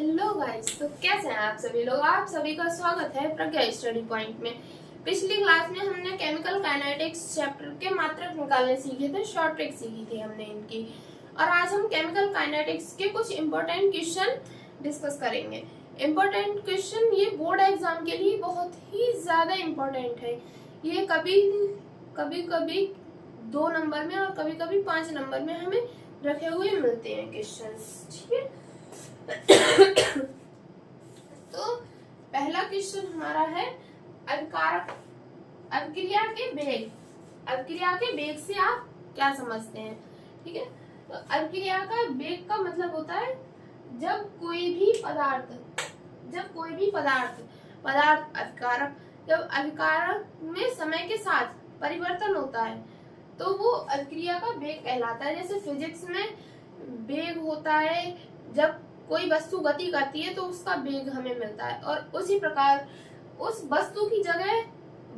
Hello guys, तो कैसे हैं आप सभी लोग। आप सभी का स्वागत है प्रज्ञा स्टडी पॉइंट में। पिछली क्लास में हमने केमिकल काइनेटिक्स चैप्टर के मात्रक निकालने सीखे थे, शॉर्ट ट्रिक सीखी थी हमने इनकी। और आज हम केमिकल काइनेटिक्स के कुछ इंपॉर्टेंट क्वेश्चन डिस्कस करेंगे। इंपॉर्टेंट क्वेश्चन ये बोर्ड एग्जाम के लिए बहुत ही ज्यादा इम्पोर्टेंट है। ये कभी कभी 2 नंबर में और कभी कभी 5 नंबर में हमें रखे हुए मिलते हैं क्वेश्चन। ठीक है, तो पहला क्वेश्चन हमारा है अभिक्रिया के बेग। अभिक्रिया के बेग से आप क्या समझते हैं। ठीक है, तो अभिक्रिया का बेग का मतलब होता है जब कोई भी पदार्थ अभिकारक, जब अभिकारक में समय के साथ परिवर्तन होता है तो वो अभिक्रिया का बेग कहलाता है। जैसे फिजिक्स में बेग होता है, जब कोई वस्तु गति करती है तो उसका बेग हमें मिलता है। और उसी प्रकार उस वस्तु की जगह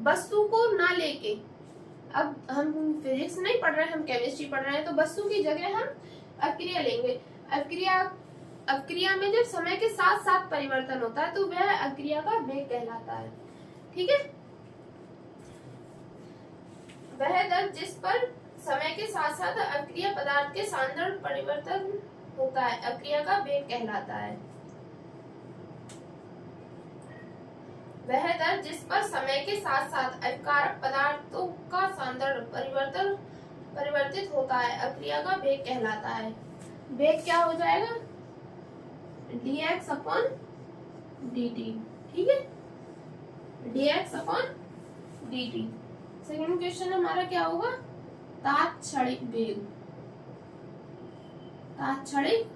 वस्तु को ना लेके, अब हम फिजिक्स नहीं पढ़ रहे हैं, हम केमिस्ट्री पढ़ रहे हैं, तो वस्तु की जगह हम अभिक्रिया लेंगे। अभिक्रिया में जब समय के साथ साथ परिवर्तन होता है तो वह अभिक्रिया का बेग कहलाता है। ठीक है, वह दर जिस पर समय के साथ साथ अभिक्रिया पदार्थ के सांद्रण परिवर्तन होता है अभिक्रिया का बेग कहलाता है। वह दर जिस पर समय के साथ साथ अभिकारक पदार्थों का सांद्रण परिवर्तित होता है अभिक्रिया का बेग कहलाता है। बेग क्या हो जाएगा, dx अपॉन dt। ठीक है, dx upon dt। Second question हमारा क्या होगा, तात्क्षणिक बेग। तात्क्षणिक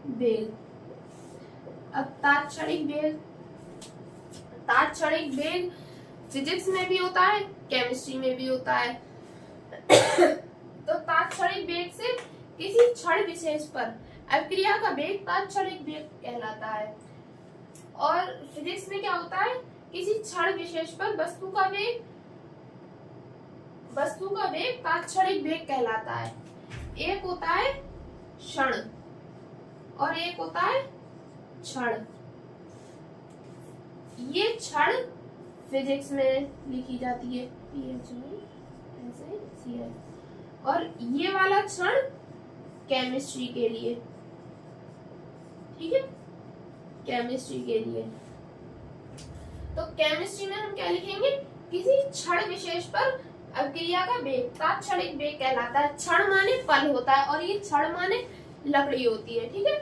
बेग, अब तात्क्षणिक बेग फिजिक्स में भी होता है, केमिस्ट्री में भी होता है। तो तात्क्षणिक बेग से किसी क्षण विशेष पर अभिक्रिया का बेग तात्क्षणिक बेग कहलाता है। और फिजिक्स में क्या होता है, किसी क्षण विशेष पर वस्तु का वेग तात्क्षणिक बेग कहलाता है। एक होता है क्षण और एक होता है क्षण। ये क्षण फिजिक्स में लिखी जाती है और ये वाला क्षण केमिस्ट्री के लिए। ठीक है, केमिस्ट्री के लिए तो केमिस्ट्री में हम क्या लिखेंगे, किसी क्षण विशेष पर अभिक्रिया का बेग तात्क्षणिक बेग कहलाता है। क्षण माने पल होता है और ये क्षण माने लकड़ी होती है। ठीक है,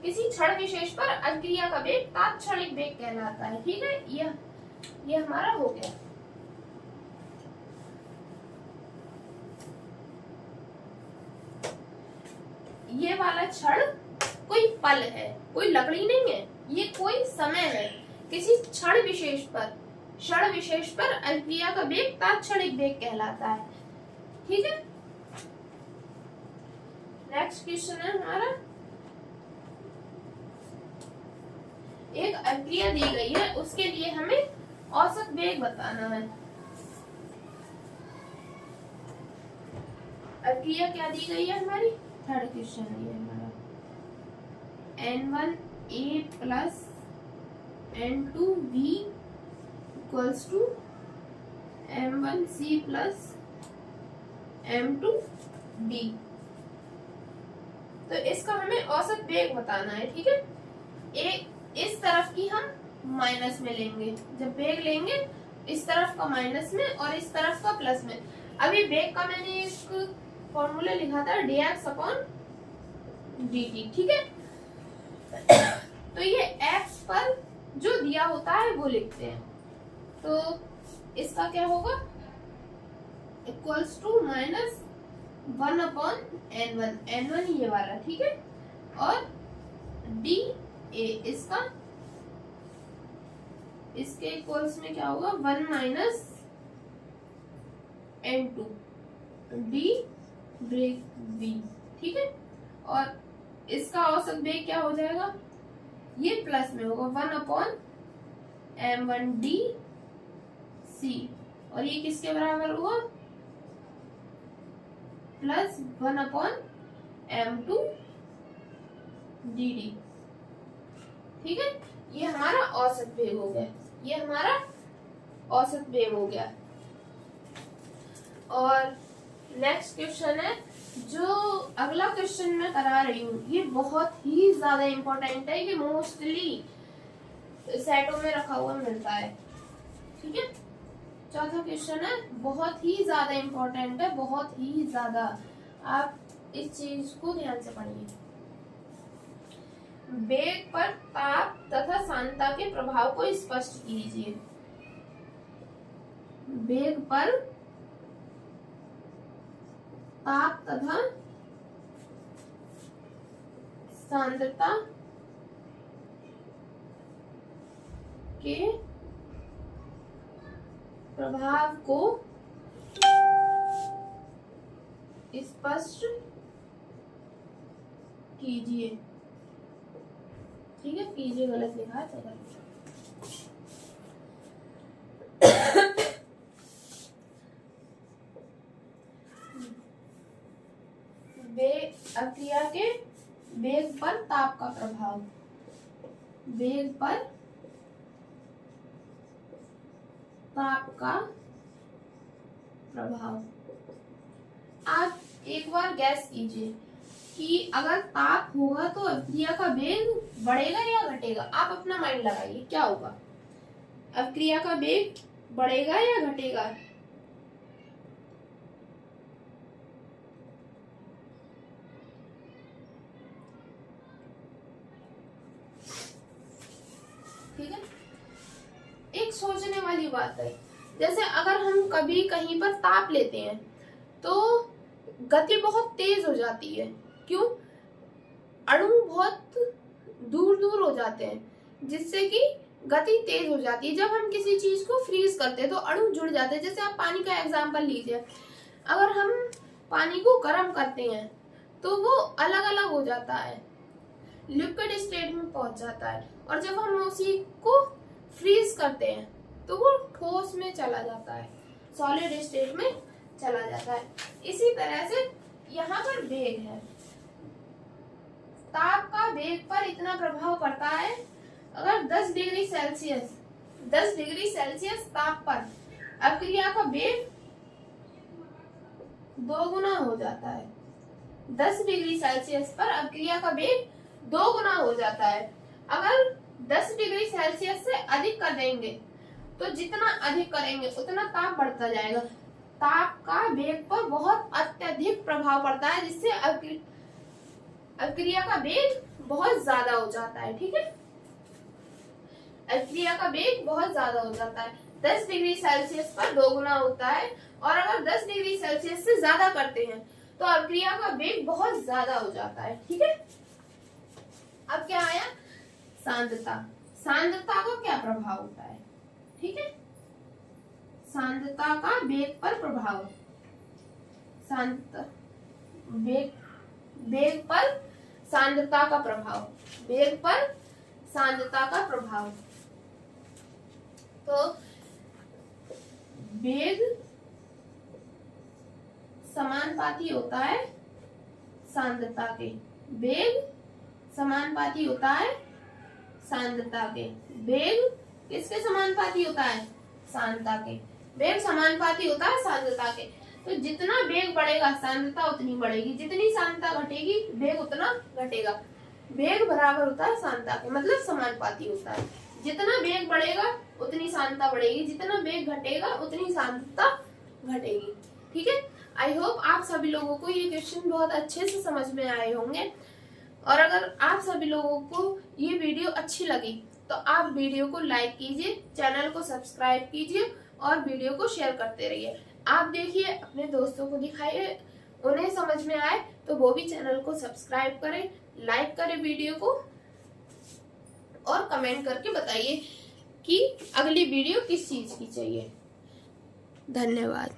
किसी क्षण विशेष पर अभिक्रिया का बेग तात्क्षणिक बेग कहलाता है। ठीक है, ये हमारा हो गया। ये वाला क्षण कोई पल है, कोई लकड़ी नहीं है, ये कोई समय है। किसी क्षण विशेष पर अभिक्रिया का बेग तात्क्षणिक बेग कहलाता है। ठीक है, नेक्स्ट क्वेश्चन है हमारा, एक अभिक्रिया दी गई है, उसके लिए हमें औसत बेग बताना है। अभिक्रिया क्या दी गई है हमारी, थर्ड क्वेश्चन है ये हमारा, N1A plus N2B equals to M1C plus M2D। तो इसका हमें औसत बेग बताना है। ठीक है, एक इस तरफ की हम माइनस में लेंगे, जब बेग लेंगे इस तरफ का माइनस में और इस तरफ का प्लस में। अभी बेग का मैंने एक फॉर्मूला लिखा था dx अपॉन dt। ठीक है, तो ये x पर जो दिया होता है वो लिखते हैं, तो इसका क्या होगा, equals to minus 1 upon n1 ये वाला। ठीक है, और d a इसके इक्वल्स में क्या होगा, 1 minus n2 d break b। ठीक है, और इसका औसत बेग क्या हो जाएगा, ये प्लस में होगा 1 अपॉन m1d c, और ये किसके बराबर होगा, प्लस 1 अपॉन m2 dd। ठीक है, ये हमारा औसत वेग हो गया, ये हमारा औसत वेग हो गया। और नेक्स्ट क्वेश्चन है, जो अगला क्वेश्चन मैं करा रही हूँ, ये बहुत ही ज्यादा इम्पोर्टेंट है, ये मोस्टली सेटों में रखा हुआ मिलता है। ठीक है, चौथा क्वेश्चन है, बहुत ही ज्यादा इम्पोर्टेंट है, बहुत ही ज्यादा, आप इस चीज को ध्यान से पढ़िए। वेग पर ताप तथा सांद्रता के प्रभाव को स्पष्ट कीजिए। वेग पर ताप तथा सांद्रता के प्रभाव को स्पष्ट कीजिए। ठीक है, कीजिए गलत लिखा है, अक्रिया के वेग पर ताप का प्रभाव, वेग पर ताप का प्रभाव। आप एक बार गैस कीजिए कि अगर ताप होगा तो अक्रिया का वेग बढ़ेगा या घटेगा। आप अपना माइंड लगाइए, क्या होगा, अक्रिया का वेग बढ़ेगा या घटेगा। ठीक है, एक सोचने वाली बात है, जैसे अगर हम कभी कहीं पर ताप लेते हैं तो गति बहुत तेज हो जाती है। क्यों? अणु बहुत दूर दूर हो जाते हैं, जिससे कि गति तेज हो जाती है। जब हम किसी चीज को फ्रीज करते हैं तो अणु जुड़ जाते हैं। जैसे आप पानी का एग्जांपल लीजिए, अगर हम पानी को गर्म करते हैं तो वो अलग अलग हो जाता है, लिक्विड स्टेट में पहुंच जाता है, और जब हम उसी को फ्रीज करते हैं तो वो ठोस में चला जाता है, सॉलिड स्टेट में चला जाता है। इसी तरह से यहाँ पर वेग है, ताप का वेग पर इतना प्रभाव पड़ता है। अगर 10 डिग्री सेल्सियस ताप पर अक्रिया का वेग 2 गुना हो जाता है। 10 डिग्री सेल्सियस पर अक्रिया का वेग 2 गुना हो जाता है। अगर 10 डिग्री सेल्सियस से अधिक कर देंगे तो जितना अधिक करेंगे उतना ताप बढ़ता जाएगा। ताप का वेग पर बहुत अत्यधिक प्रभाव पड़ता है, जिससे अक्रिया का वेग बहुत ज्यादा हो जाता है। ठीक है, अक्रिया का वेग बहुत ज्यादा हो जाता है। 10 डिग्री सेल्सियस पर 2 गुना होता है, और अगर 10 डिग्री सेल्सियस से ज्यादा करते हैं तो अक्रिया का वेग बहुत ज्यादा हो जाता है। ठीक है, अब क्या आया, सांद्रता। सांद्रता का क्या प्रभाव होता है। ठीक है, सांद्रता का वेग पर प्रभाव, वेग पर सांद्रता का प्रभाव, वेग पर सांद्रता का प्रभाव। तो वेग समानुपाती होता है सांद्रता के, वेग समानुपाती होता है सांद्रता के। वेग किसके समानुपाती होता है, सांद्रता के। वेग समानुपाती होता है सांद्रता के। तो जितना वेग बढ़ेगा सांद्रता उतनी बढ़ेगी, जितनी सांद्रता घटेगी वेग उतना घटेगा। वेग बराबर होता है सांद्रता के, मतलब समानुपाती होता है। जितना वेग बढ़ेगा उतनी सांद्रता बढ़ेगी, जितना वेग घटेगा उतनी सांद्रता घटेगी। ठीक है, आई होप आप सभी लोगों को ये क्वेश्चन बहुत अच्छे से समझ में आए होंगे। और अगर आप सभी लोगों को ये वीडियो अच्छी लगी तो आप वीडियो को लाइक कीजिए, चैनल को सब्सक्राइब कीजिए और वीडियो को शेयर करते रहिए। आप देखिए, अपने दोस्तों को दिखाइए, उन्हें समझ में आए तो वो भी चैनल को सब्सक्राइब करें, लाइक करें वीडियो को, और कमेंट करके बताइए कि अगली वीडियो किस चीज की चाहिए। धन्यवाद।